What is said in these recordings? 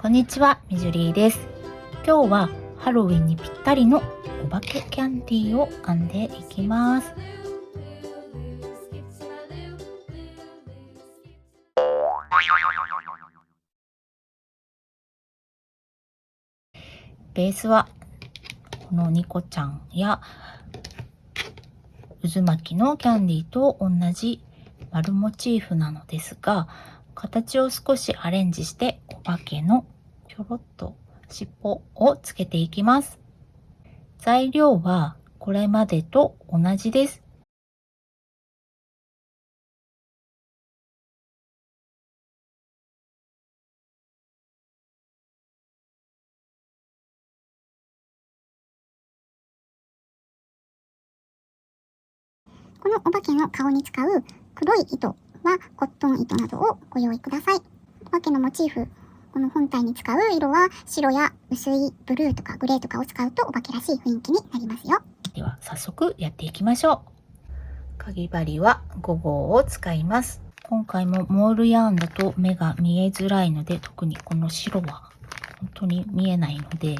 こんにちは、みじゅりーです。今日はハロウィンにぴったりのお化けキャンディーを編んでいきます。ベースはこのニコちゃんや渦巻きのキャンディーと同じ丸モチーフなのですが、形を少しアレンジしてお化けのひょろっと尻尾をつけていきます。材料はこれまでと同じです。このお化けの顔に使う黒い糸はコットン糸などをご用意ください。お化けのモチーフ、この本体に使う色は白や薄いブルーとかグレーとかを使うとお化けらしい雰囲気になりますよ。では早速やっていきましょう。かぎ針は5号を使います。今回もモールヤーンだと目が見えづらいので、特にこの白は本当に見えないので、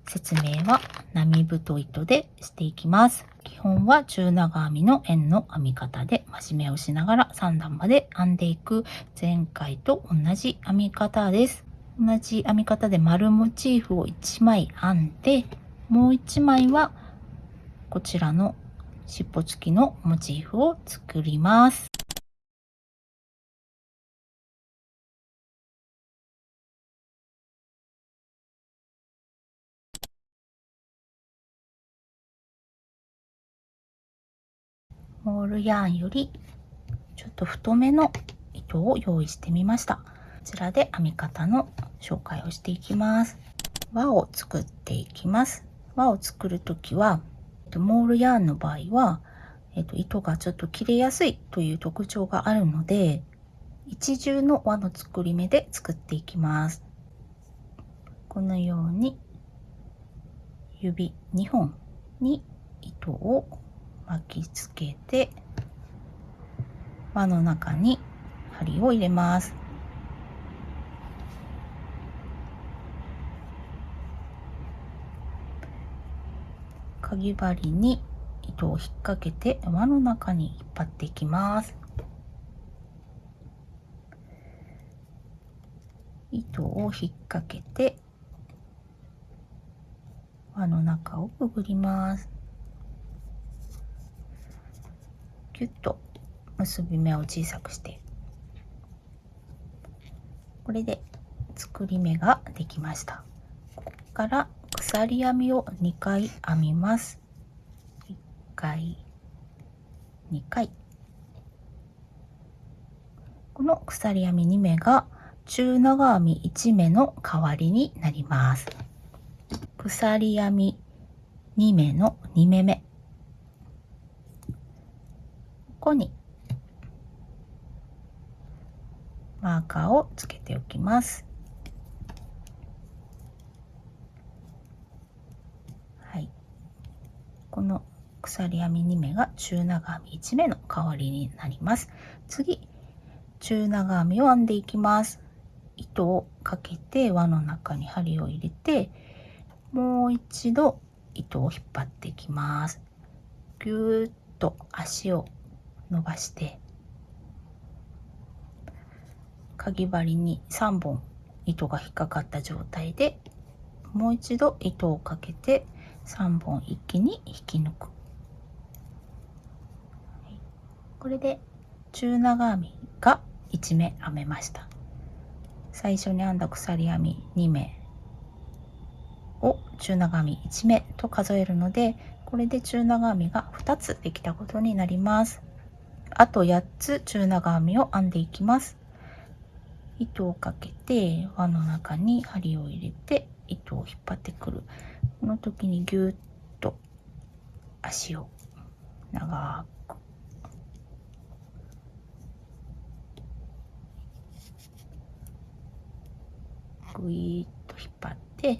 説明は並太糸でしていきます。基本は中長編みの円の編み方で増し目をしながら3段まで編んでいく前回と同じ編み方です。同じ編み方で丸モチーフを1枚編んで、もう1枚はこちらの尻尾付きのモチーフを作ります。モールヤーンよりちょっと太めの糸を用意してみました。こちらで編み方の紹介をしていきます。輪を作っていきます。輪を作るときは、モールヤーンの場合は、糸がちょっと切れやすいという特徴があるので、一重の輪の作り目で作っていきます。このように指2本に糸を巻きつけて、輪の中に針を入れます。かぎ針に糸を引っ掛けて輪の中に引っ張っていきます。糸を引っ掛けて輪の中をくぐります。ぎゅっと結び目を小さくして、これで作り目ができました。ここから鎖編みを2回編みます。1回、2回。この鎖編み2目が中長編み1目の代わりになります。鎖編み2目の2目目、ここにマーカーをつけておきます。はい、この鎖編み2目が中長編み1目の代わりになります。次、中長編みを編んでいきます。糸をかけて輪の中に針を入れて、もう一度糸を引っ張っていきます。ぎゅーっと足を伸ばして、かぎ針に3本糸が引っかかった状態で、もう一度糸をかけて3本一気に引き抜く。これで中長編みが1目編めました。最初に編んだ鎖編み2目を中長編み1目と数えるので、これで中長編みが2つできたことになります。あと8つ中長編みを編んでいきます。糸をかけて輪の中に針を入れて糸を引っ張ってくる。この時にぎゅーっと足を長くぐいっと引っ張って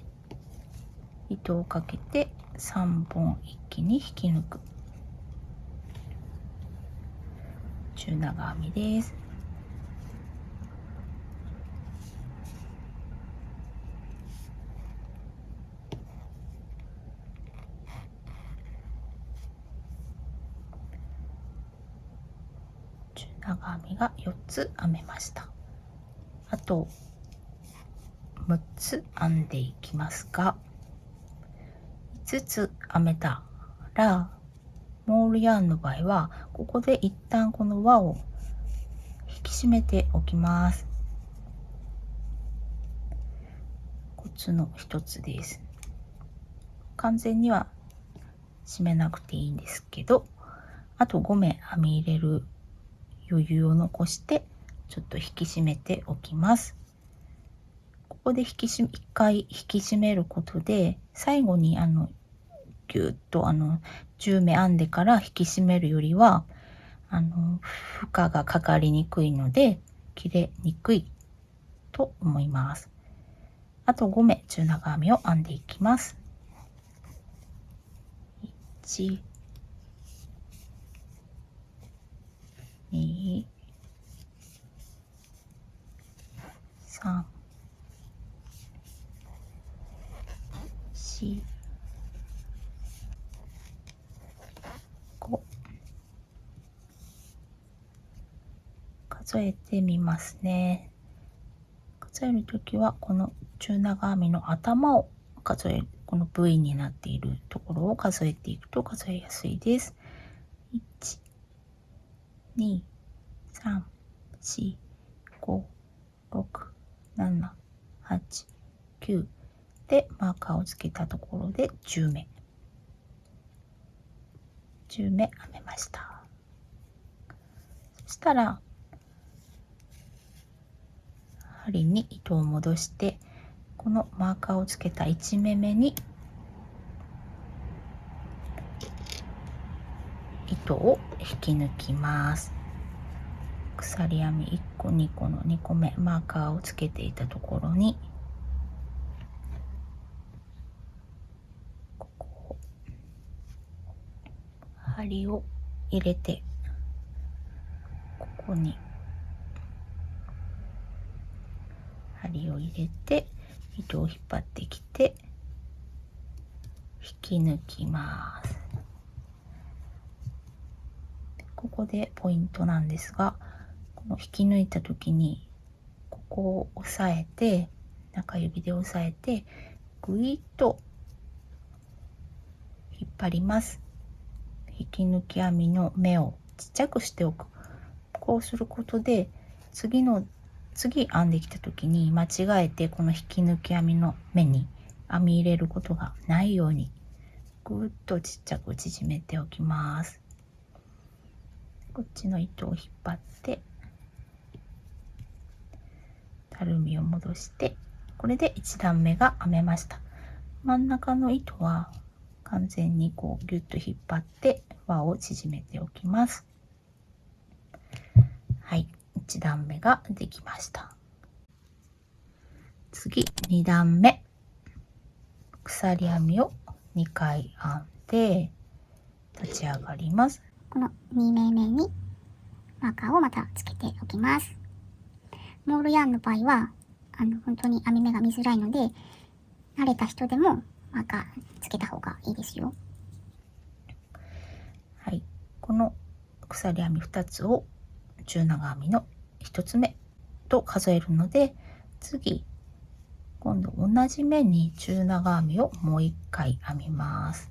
糸をかけて3本一気に引き抜く中長編みです。長編みが4つ編めました。あと6つ編んでいきますが、5つ編めたらモールヤーンの場合はここで一旦この輪を引き締めておきます。コツの一つです。完全には締めなくていいんですけど、あと5目編み入れる余裕を残してちょっと引き締めておきます。ここで1回引き締めることで、最後にぎゅっと10目編んでから引き締めるよりは負荷がかかりにくいので切れにくいと思います。あと5目中長編みを編んでいきます。1、2、3、4、5数えてみますね。数えるときはこの中長編みの頭を数える、この V になっているところを数えていくと数えやすいです。1、2、3、4、5、6、7、8、9でマーカーをつけたところで10目編めました。そしたら針に糸を戻して、このマーカーをつけた1目目に糸を引き抜きます。鎖編み1個2個の2個目マーカーをつけていたところにここを針を入れて、ここに針を入れて糸を引っ張ってきて引き抜きます。ここでポイントなんですが、この引き抜いた時にここを押さえて、中指で押さえてぐいっと引っ張ります。引き抜き編みの目をちっちゃくしておく。こうすることで次編んできた時に間違えてこの引き抜き編みの目に編み入れることがないようにぐっとちっちゃく縮めておきます。こっちの糸を引っ張ってたるみを戻して、これで1段目が編めました。真ん中の糸は完全にこうギュッと引っ張って輪を縮めておきます。はい、1段目ができました。次2段目、鎖編みを2回編んで立ち上がります。この2目目にマーカーをまたつけておきます。モールヤーンの場合は本当に編み目が見づらいので、慣れた人でもマーカーつけた方がいいですよ。はい、この鎖編み2つを中長編みの1つ目と数えるので、次今度同じ目に中長編みをもう1回編みます。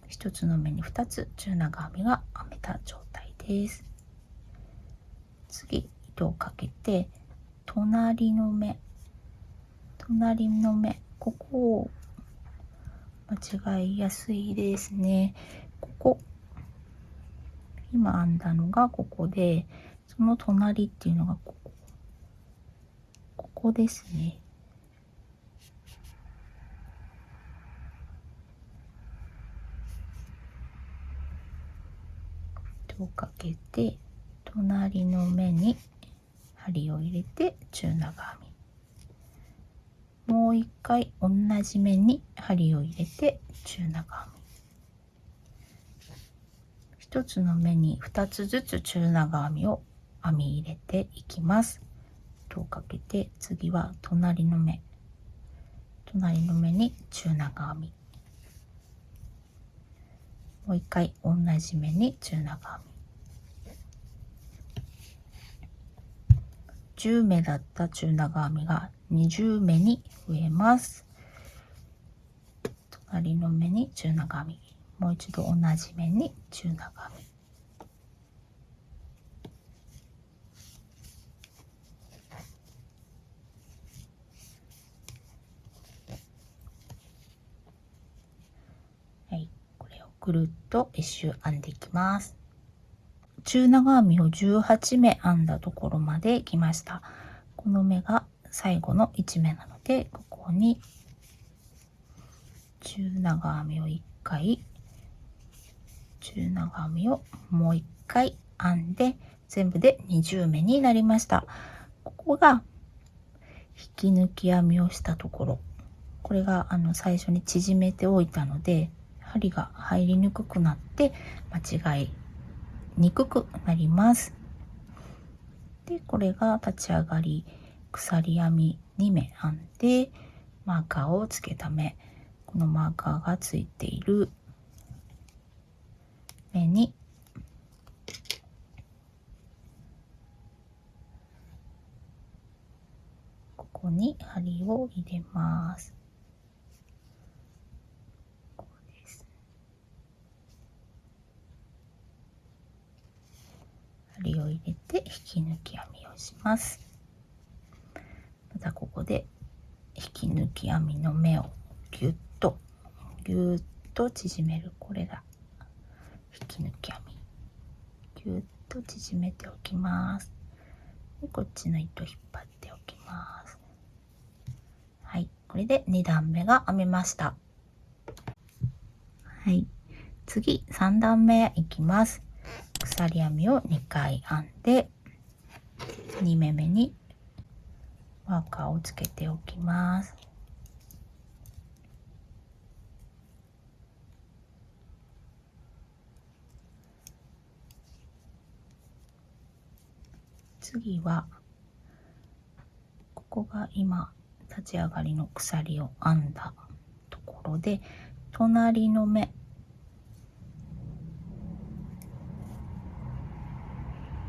1つの目に2つ中長編みが編めた状態です。次糸をかけて隣の目ここを間違いやすいですね。ここ今編んだのがここで、その隣っていうのがここですね。糸をかけて隣の目に針を入れて中長編み、もう一回同じ目に針を入れて中長編み、一つの目に2つずつ中長編みを編み入れていきます。糸をかけて次は隣の目に中長編み、もう一回同じ目に中長編み、10目だった中長編みが20目に増えます。隣の目に中長編み、もう一度同じ目に中長編み。はい、これをぐるっと一周編んでいきます。中長編みを18目編んだところまで来ました。この目が最後の1目なので、ここに中長編みを1回、中長編みをもう1回編んで、全部で20目になりました。ここが引き抜き編みをしたところ、これが最初に縮めておいたので針が入りにくくなって間違いにくくなります。でこれが立ち上がり鎖編み2目編んでマーカーをつけた目、このマーカーがついている目にここに針を入れます。こうです。針を入れて引き抜き編みをします。またここで引き抜き編みの目をぎゅっと縮める、これが引き抜き編み、ぎゅっと縮めておきます。でこっちの糸引っ張っておきます。はい、これで2段目が編めました。はい、次3段目いきます。鎖編みを2回編んで2目目にマーカーをつけておきます。次はここが今立ち上がりの鎖を編んだところで、隣の目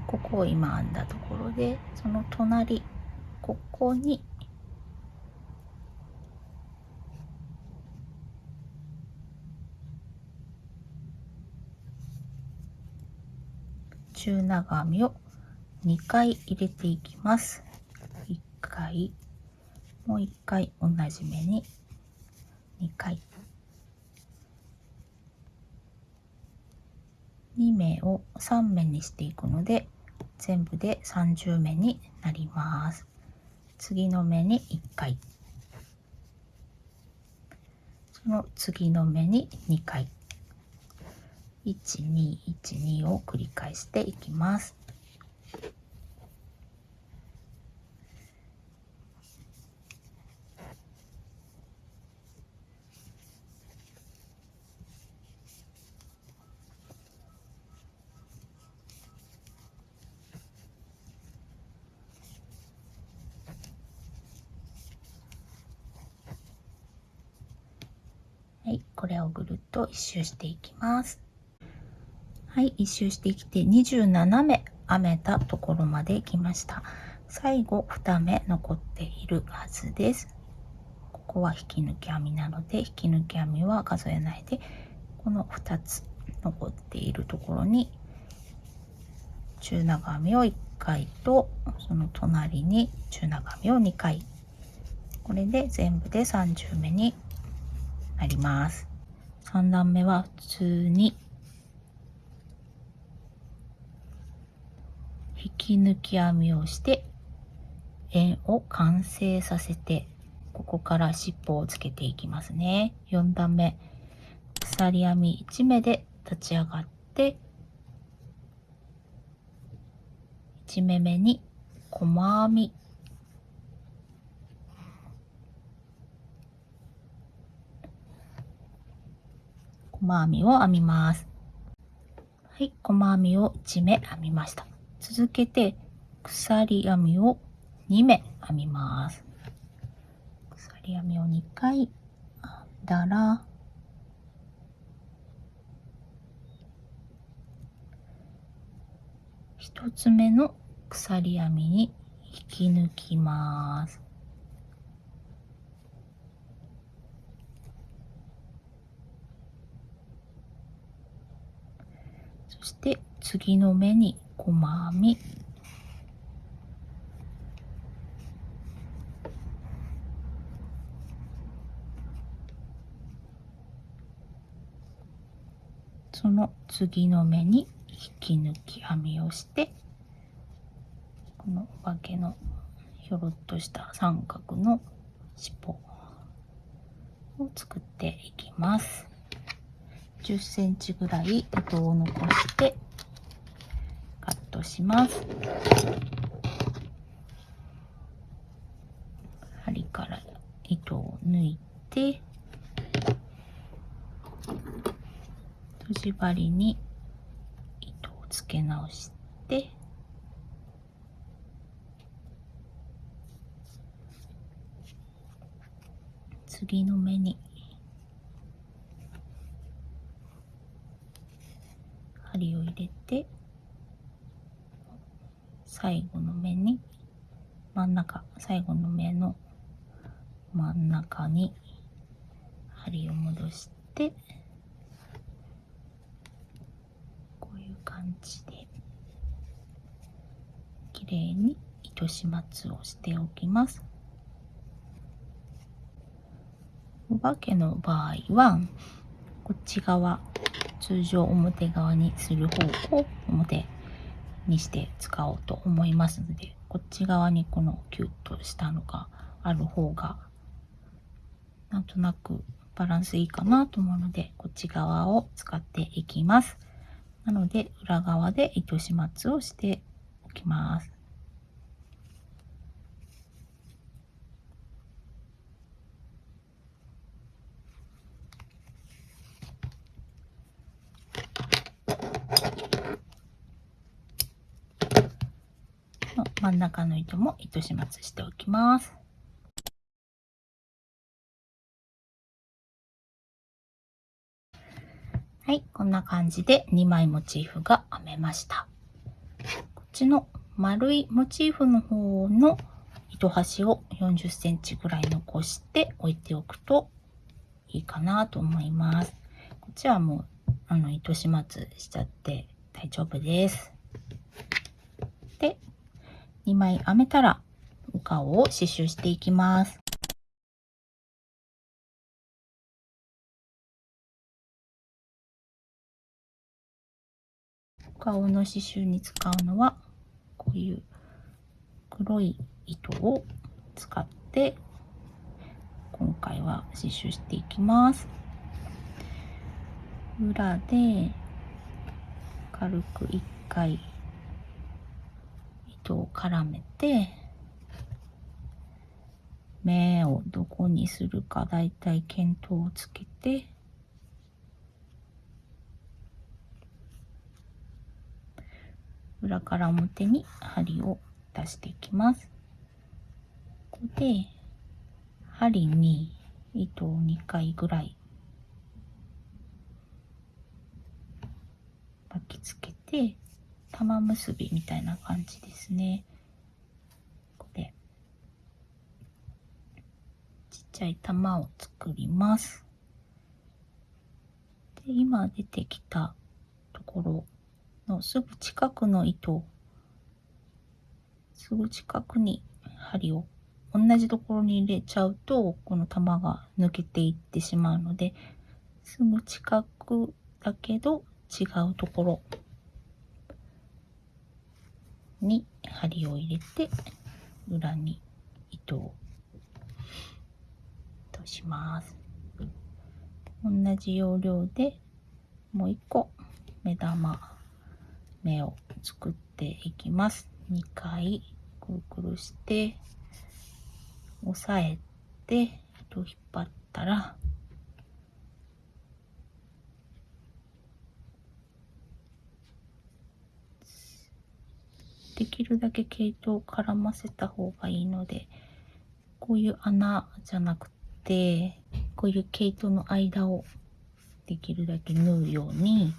ここを今編んだところで、その隣ここに中長編みを2回入れていきます。1回、もう1回同じ目に2回、2目を3目にしていくので全部で30目になります。次の目に1回、その次の目に2回、1212を繰り返していきます。はい、これをぐるっと一周していきます。はい、一周してきて27目編めたところまで来ました。最後2目残っているはずです。ここは引き抜き編みなので引き抜き編みは数えないで、この2つ残っているところに中長編みを1回とその隣に中長編みを2回、これで全部で30目になります。3段目は普通に引き抜き編みをして円を完成させて、ここから尻尾をつけていきますね。4段目鎖編み1目で立ち上がって1目目に細編み、細編みを編みます。はい、細編みを1目編みました。続けて鎖編みを2目編みます。鎖編みを2回編んだら1つ目の鎖編みに引き抜きます。そして次の目に細編み、その次の目に引き抜き編みをして、このお化けのひょろっとした三角の尻尾を作っていきます。10センチぐらい糸を残してカットします。針から糸を抜いて、とじ針に糸をつけ直して、次の目に針を入れて、最後の目に最後の目の真ん中に針を戻して、こういう感じできれいに糸始末をしておきます。お化けの場合はこっち側、通常表側にする方を表にして使おうと思いますので、こっち側にこのキュッとしたのがある方がなんとなくバランスいいかなと思うので、こっち側を使っていきます。なので裏側で糸始末をしておきます。真ん中の糸も糸始末しておきます。はい、こんな感じで2枚モチーフが編めました。こっちの丸いモチーフの方の糸端を40センチぐらい残して置いておくといいかなと思います。こっちはもう糸始末しちゃって大丈夫です。で、2枚編めたらお顔を刺繍していきます。お顔の刺繍に使うのはこういう黒い糸を使って今回は刺繍していきます。裏で軽く1回糸を絡めて、目をどこにするかだいたい見当をつけて、裏から表に針を出していきます。ここで針に糸を2回ぐらい巻きつけて、玉結びみたいな感じですね。ここでちっちゃい玉を作ります。で、今出てきたところのすぐ近くの糸、すぐ近くに針を同じところに入れちゃうとこの玉が抜けていってしまうので、すぐ近くだけど違うところに針を入れて裏に糸を通します。同じ要領でもう一個目を作っていきます。2回くるくるして押さえて糸を引っ張ったら、できるだけ毛糸を絡ませた方がいいので、こういう穴じゃなくてこういう毛糸の間をできるだけ縫うように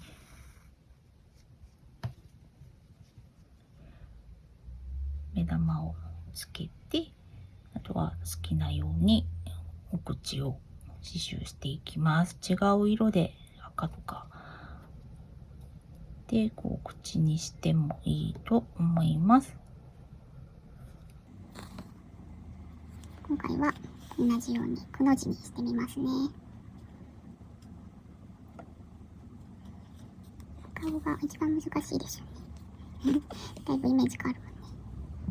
目玉をつけて、あとは好きなようにお口を刺繍していきます。違う色で赤とかでこう口にしてもいいと思います。今回は同じようにくの字にしてみますね。顔が一番難しいでしょうね。だいぶイメージ変わるもんね。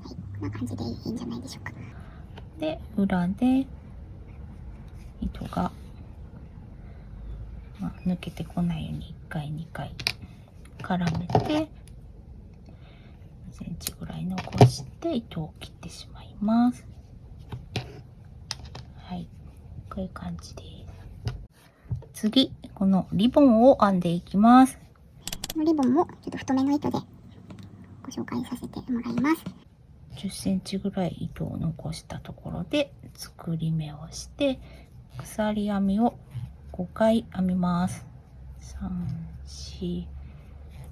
はい、こんな感じでいいんじゃないでしょうか。で、裏で糸が、抜けてこないように1回2回絡めて2センチぐらい残して糸を切ってしまいます。はい、こういう感じです。次、このリボンを編んでいきます。このリボンもちょっと太めの糸でご紹介させてもらいます。10センチぐらい糸を残したところで作り目をして鎖編みを5回編みます。3、4、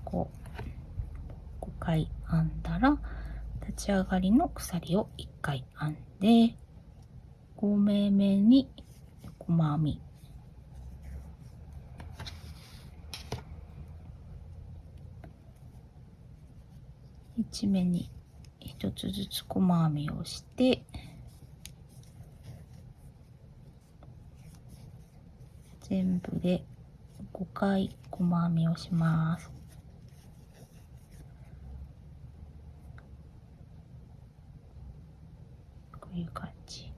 5、5回編んだら立ち上がりの鎖を1回編んで5目目に細編み、1目に1つずつ細編みをして全部で5回細編みをします。こういう感じ。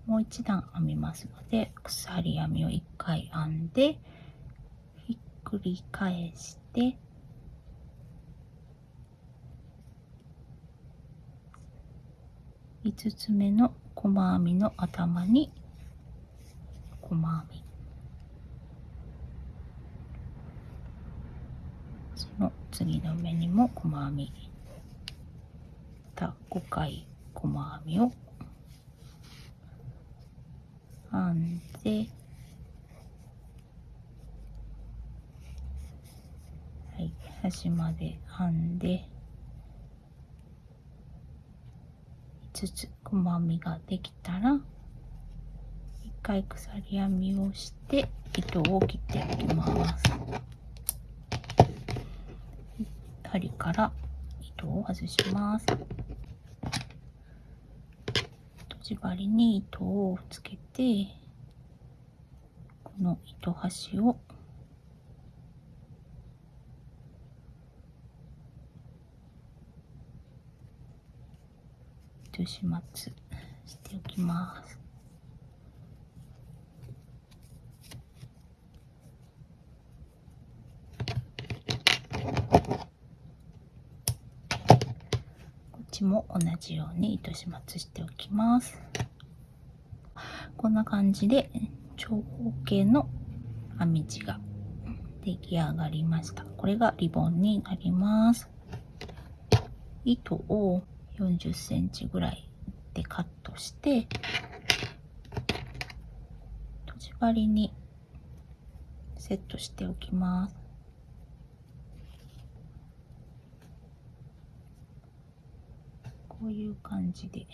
もう一段編みますので鎖編みを1回編んでひっくり返して5つ目の細編みの頭に細編み、その次の目にも細編み、また5回細編みを編んで、はい、端まで編んで5つ細編みができたら1回鎖編みをして糸を切っていきます。針から糸を外します。とじ針に糸をつけてこの糸端を糸始末しておきます。こっちも同じように糸始末しておきます。こんな感じで長方形の編み地が出来上がりました。これがリボンになります。糸を40センチぐらいでカットしてとじ針にセットしておきます。こういう感じで、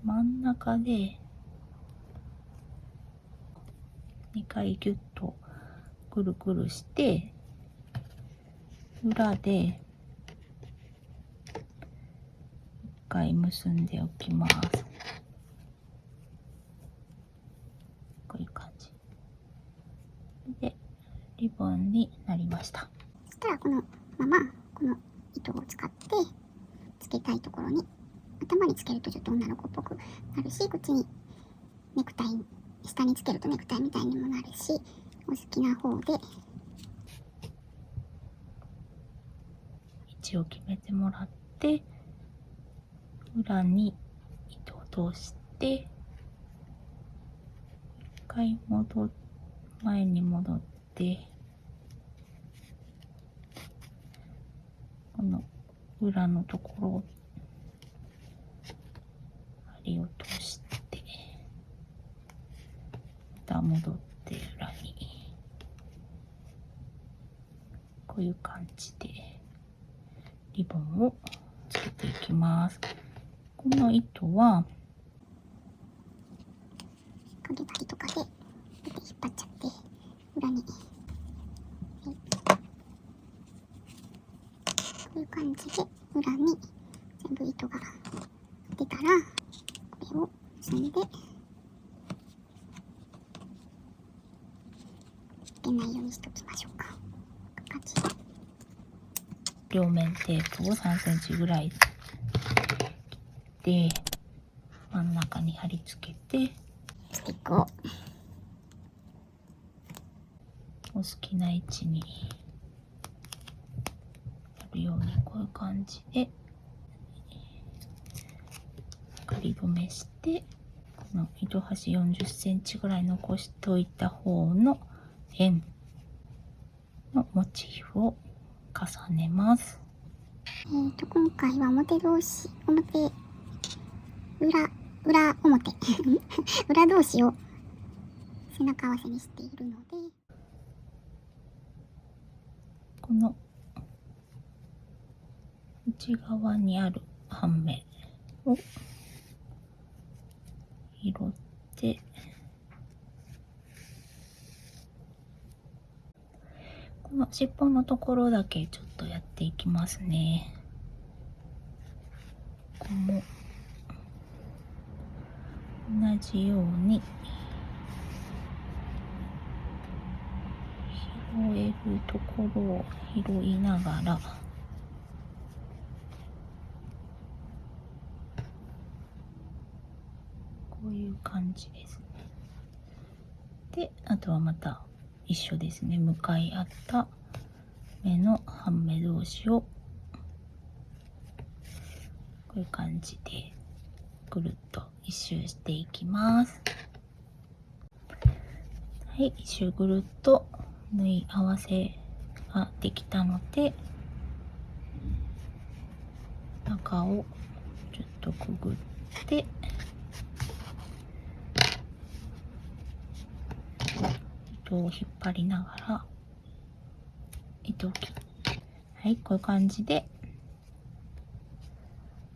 真ん中で2回ギュッとくるくるして裏で1回結んでおきます。こういう感じでリボンになりました。そしたらこのままこの糸を使ってつけたいところに頭につけるとちょっと女の子っぽくなるし、こっちにネクタイ下につけるとネクタイみたいにもなるし、お好きな方で位置を決めてもらって裏に糸を通して一回前に戻ってこの裏のところを針を通してまた戻って裏にういう感じでリボンをつけていきます。この糸はかぎ針とかで引っ張っちゃって裏に、こういう感じで裏に全部糸が出たらこれを結んで出ないようにしておきましょうか。両面テープを3センチぐらい切って真ん中に貼り付けて、スティックをお好きな位置にやるように、こういう感じで仮止めして、この糸端40センチぐらい残しておいた方の円のモチーフを重ねます。今回は表同士、裏表裏同士を背中合わせにしているので、この内側にある半目を拾って、この尻尾のところだけちょっとやっていきますね。ここも同じように拾えるところを拾いながら、こういう感じですね。で、あとはまた一緒ですね。向かい合った目の半目同士をこういう感じでぐるっと一周していきます。はい、一周ぐるっと縫い合わせができたので、中をちょっとくぐって糸を引っ張りながら糸を切って、はい、こういう感じで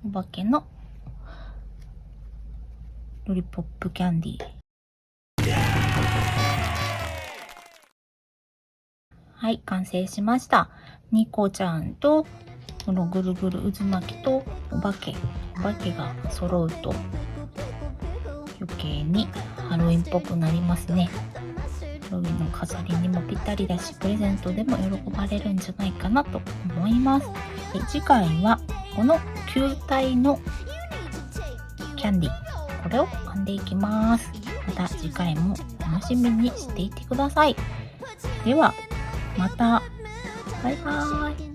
お化けのロリポップキャンディー、はい、完成しました。ニコちゃんとこのぐるぐる渦巻きとお化けが揃うと余計にハロウィンっぽくなりますね。ハロウィンの飾りにもぴったりだし、プレゼントでも喜ばれるんじゃないかなと思います。次回はこの球体のキャンディー、これを編んでいきます。また次回も楽しみにしていてください。ではまた、バイバーイ。